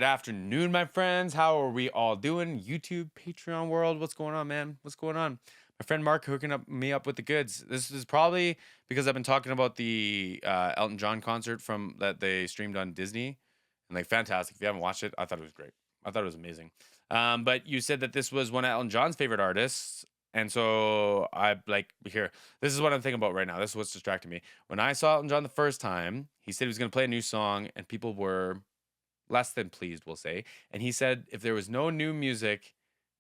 afternoon, my friends. How are we all doing? YouTube, Patreon world, what's going on, man? What's going on? My friend Mark hooking me up with the goods. This is probably because I've been talking about the Elton John concert from that they streamed on Disney, and like fantastic. If you haven't watched it, I thought it was great. I thought it was amazing. But you said that this was one of Elton John's favorite artists, and so I like here. This is what I'm thinking about right now. This is what's distracting me. When I saw Elton John the first time, he said he was going to play a new song, and people were less than pleased, we'll say. And he said if there was no new music,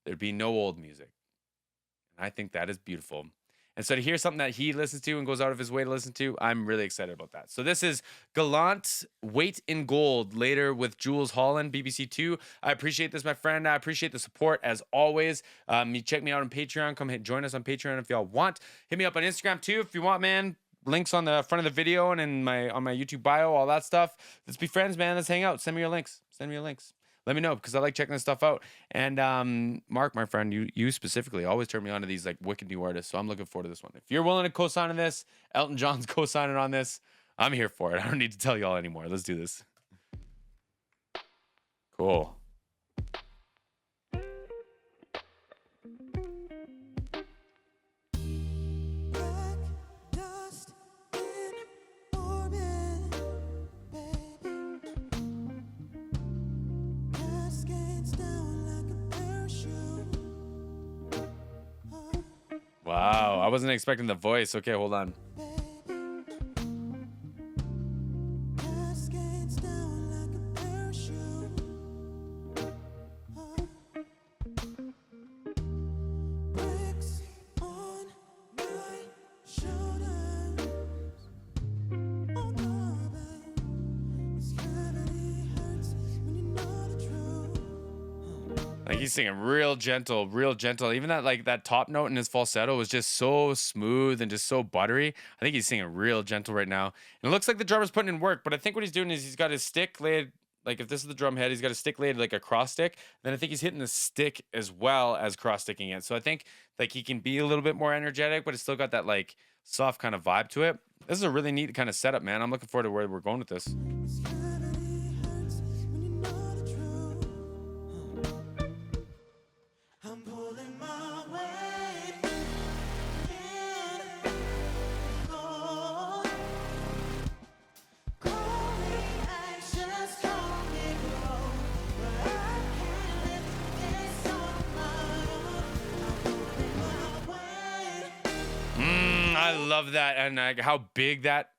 there'd be no old music. And I think that is beautiful. And so to hear something that he listens to and goes out of his way to listen to, I'm really excited about that. So this is Gallant, Weight in Gold, later with Jules Holland, BBC Two. I appreciate this, my friend. I appreciate the support as always. You check me out on Patreon. Come join us on Patreon if y'all want. Hit me up on Instagram too if you want, man. Links on the front of the video and on my YouTube bio, all that stuff. Let's be friends, man. Let's hang out. Send me your links. Let me know because I like checking this stuff out. And Mark, my friend, you specifically always turn me on to these like wicked new artists. So I'm looking forward to this one. If you're willing to co-sign on this, Elton John's co-signing on this, I'm here for it. I don't need to tell y'all anymore. Let's do this. Cool. Wow, I wasn't expecting the voice. Okay, hold on. Like he's singing real gentle, real gentle. Even that top note in his falsetto was just so smooth and just so buttery. I think he's singing real gentle right now. And it looks like the drummer's putting in work, but I think what he's doing is he's got his stick laid, like if this is the drum head, he's got a stick laid like a cross stick. Then I think he's hitting the stick as well as cross sticking it. So I think like he can be a little bit more energetic, but it's still got that like soft kind of vibe to it. This is a really neat kind of setup, man. I'm looking forward to where we're going with this. I love that, and how big that,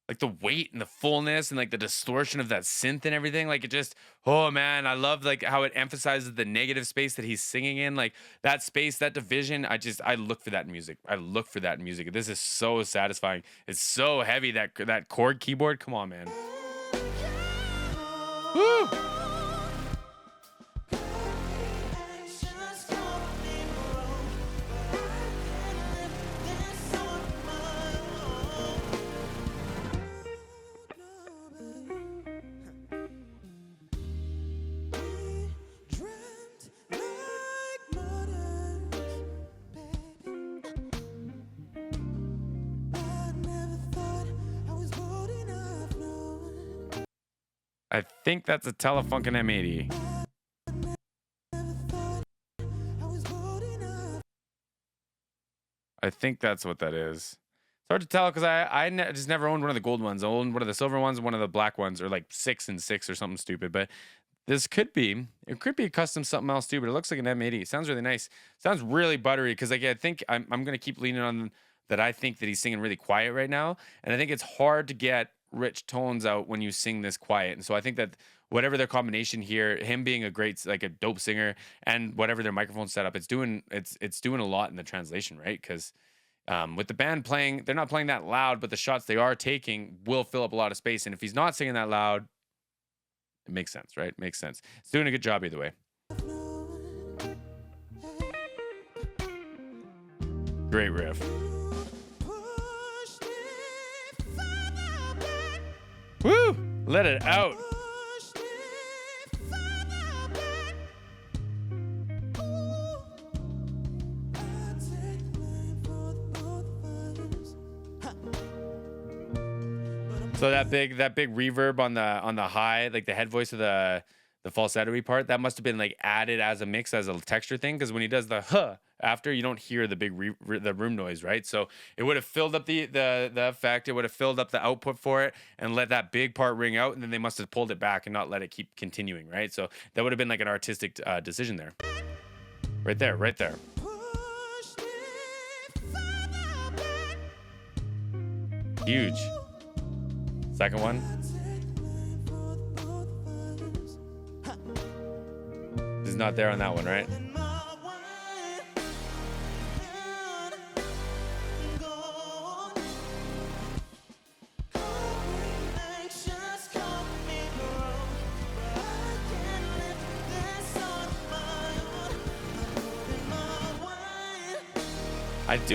like the weight and the fullness and like the distortion of that synth and everything. Like it just, oh man, I love like how it emphasizes the negative space that he's singing in, like that space, that division. I look for that in music. This is so satisfying. It's so heavy, that chord keyboard. Come on, man. Woo! I think that's a Telefunken M80. I think that's what that is. It's hard to tell because I just never owned one of the gold ones. I owned one of the silver ones and one of the black ones, or like 6 and 6 or something stupid. But this could be a custom something else too. But it looks like an M80. It sounds really nice. Sounds really buttery because like I think I'm gonna keep leaning on that. I think that he's singing really quiet right now, and I think it's hard to get rich tones out when you sing this quiet. And so I think that whatever their combination here, him being a great, like a dope singer, and whatever their microphone setup, it's doing a lot in the translation, right? Because with the band playing, they're not playing that loud, but the shots they are taking will fill up a lot of space. And if he's not singing that loud, it makes sense, right? Makes sense. It's doing a good job either way. Great riff. Woo! Let it out. So that big reverb on the high, like the head voice of the falsetto part, that must have been like added as a mix as a texture thing. Because when he does the huh after, you don't hear the big the room noise, right? So it would have filled up the effect. It would have filled up the output for it and let that big part ring out, and then they must have pulled it back and not let it keep continuing, right? So that would have been like an artistic decision there, right there, right there. Huge. Second one. He's not there on that one, right?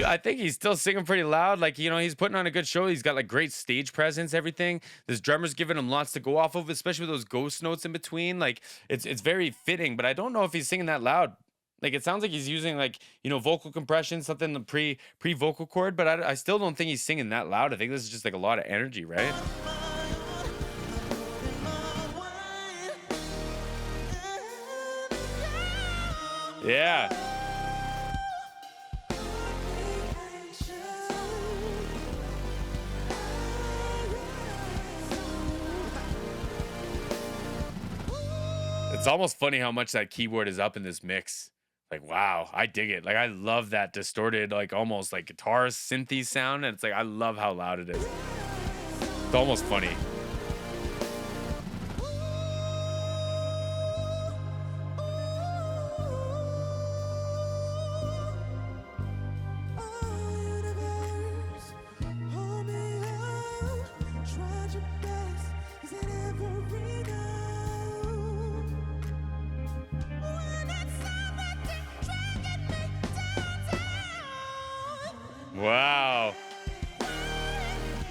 I think he's still singing pretty loud. Like, he's putting on a good show. He's got like great stage presence, everything. This drummer's giving him lots to go off of, especially with those ghost notes in between. Like, it's very fitting, but I don't know if he's singing that loud. Like, it sounds like he's using like, vocal compression, something the pre vocal cord, but I still don't think he's singing that loud. I think this is just like a lot of energy, right? Yeah. It's almost funny how much that keyboard is up in this mix. Like, wow, I dig it. Like, I love that distorted, like almost like guitar synthy sound. And it's like, I love how loud it is. It's almost funny. Wow.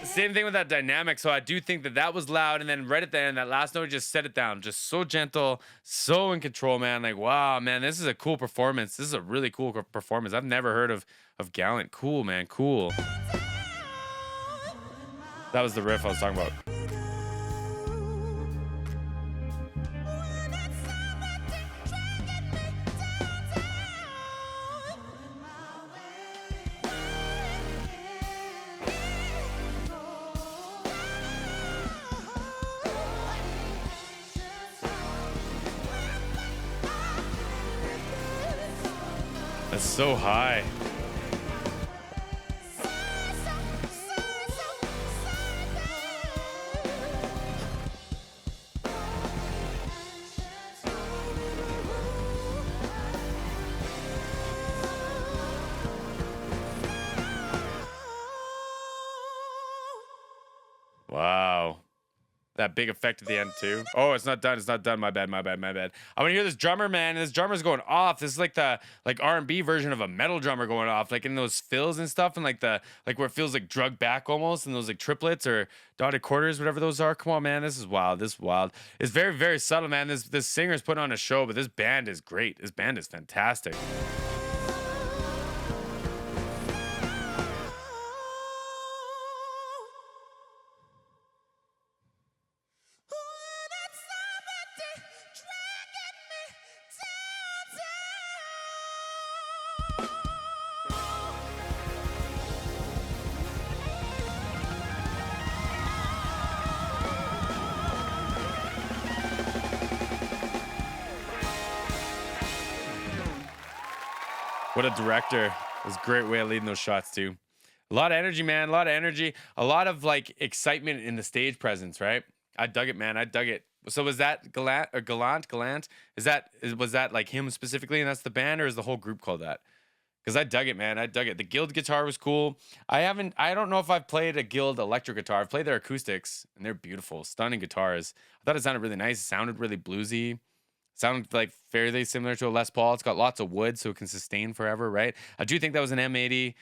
Same thing with that dynamic. So I do think that was loud. And then right at the end, that last note just set it down. Just so gentle, so in control, man. Like, wow, man, this is a cool performance. This is a really cool performance. I've never heard of Gallant. Cool, man. Cool. That was the riff I was talking about. That's so high. Wow. That big effect at the end too. Oh, it's not done. It's not done. My bad. My bad. My bad. I want to hear this drummer, man. And this drummer's going off. This is like the R&B version of a metal drummer going off, like in those fills and stuff, and like where it feels like drugged back almost, and those like triplets or dotted quarters, whatever those are. Come on, man. This is wild. This is wild. It's very, very subtle, man. This singer's putting on a show, but this band is great. This band is fantastic. What a director. It was a great way of leading those shots too. A lot of energy, man. A lot of energy. A lot of like excitement in the stage presence, right? I dug it, man. I dug it. So was that Gallant or Gallant? Gallant? Was that like him specifically and that's the band, or is the whole group called that? Because I dug it, man. I dug it. The Guild guitar was cool. I don't know if I've played a Guild electric guitar. I've played their acoustics and they're beautiful, stunning guitars. I thought it sounded really nice. It sounded really bluesy. Sounded like fairly similar to a Les Paul. It's got lots of wood, so it can sustain forever, right? I do think that was an M80.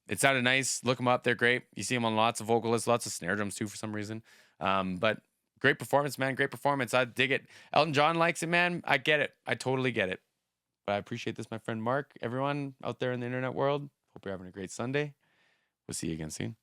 It sounded nice. Look them up. They're great. You see them on lots of vocalists, lots of snare drums too for some reason. But great performance, man. Great performance. I dig it. Elton John likes it, man. I get it. I totally get it. But I appreciate this, my friend Mark. Everyone out there in the internet world, hope you're having a great Sunday. We'll see you again soon.